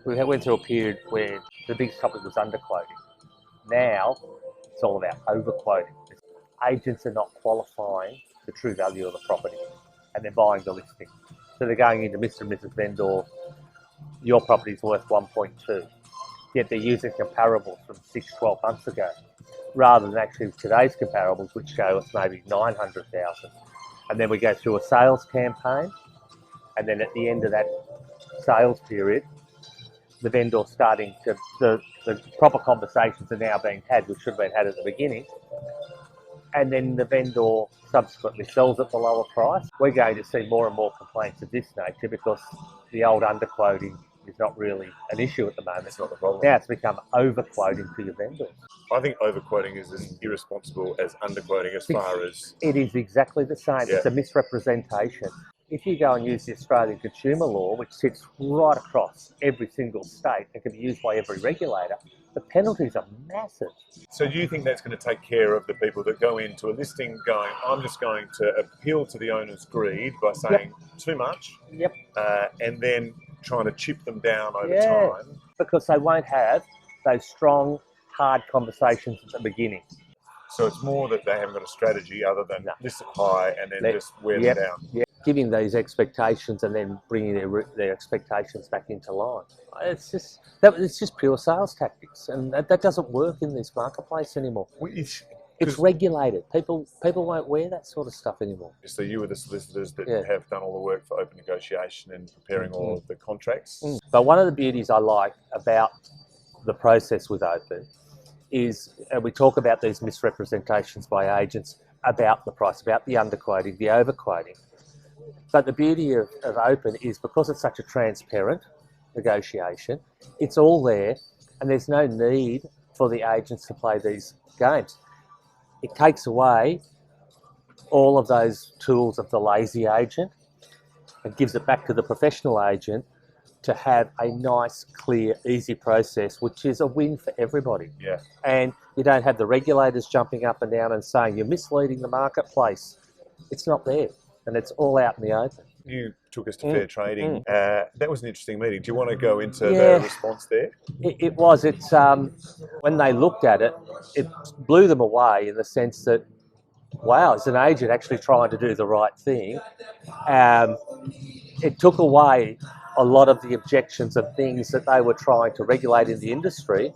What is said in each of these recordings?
We went through a period where the biggest topic was underquoting. Now it's all about overquoting. Agents are not qualifying the true value of the property and they're buying the listing. So they're going into Mr. and Mrs. Vendor, your property's worth 1.2, yet they're using comparables from 6-12 months ago, rather than actually today's comparables, which show us maybe 900,000. And then we go through a sales campaign, and then at the end of that sales period, the vendor starting to, the proper conversations are now being had, which should have been had at the beginning, and then the vendor subsequently sells at the lower price. We're going to see more and more complaints of this nature because the old underquoting is not really an issue at the moment. It's not the problem. Now it's become overquoting to your vendors. I think overquoting is as irresponsible as underquoting as far as... It is exactly the same. Yeah. It's a misrepresentation. If you go and use the Australian consumer law, which sits right across every single state and can be used by every regulator, the penalties are massive. So do you think that's going to take care of the people that go into a listing going, I'm just going to appeal to the owner's greed by saying too much, and then trying to chip them down over time? Because they won't have those strong, hard conversations at the beginning. So it's more that they haven't got a strategy other than list it high and then just wear them down. Giving these expectations and then bringing their expectations back into line. It's just pure sales tactics, and that doesn't work in this marketplace anymore. It's regulated. People won't wear that sort of stuff anymore. So you were the solicitors that have done all the work for open negotiation and preparing all of the contracts. But one of the beauties I like about the process with open is we talk about these misrepresentations by agents about the price, about the underquoting, the overquoting. But the beauty of open is because it's such a transparent negotiation, it's all there and there's no need for the agents to play these games. It takes away all of those tools of the lazy agent and gives it back to the professional agent to have a nice, clear, easy process, which is a win for everybody. Yeah. And you don't have the regulators jumping up and down and saying you're misleading the marketplace. It's not there, and it's all out in the open. You took us to fair trading. That was an interesting meeting. Do you want to go into the response there? It was. It's when they looked at it, it blew them away in the sense that, wow, as an agent actually trying to do the right thing. It took away a lot of the objections and things that they were trying to regulate in the industry,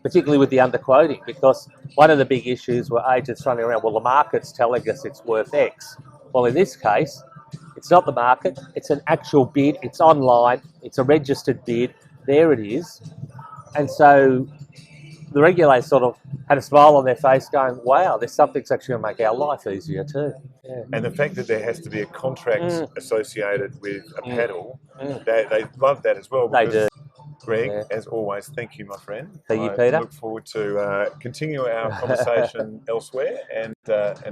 particularly with the underquoting, because one of the big issues were agents running around, well, the market's telling us it's worth X. Well, in this case, it's not the market, it's an actual bid, it's online, it's a registered bid, there it is. And so the regulators sort of had a smile on their face going, wow, there's something that's actually going to make our life easier too. Yeah. And the fact that there has to be a contract associated with a paddle, they love that as well. They do. Greg, as always, thank you, my friend. Thank you, Peter. I look forward to continue our conversation elsewhere, and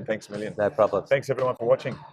thanks a million. No problem. Thanks everyone for watching.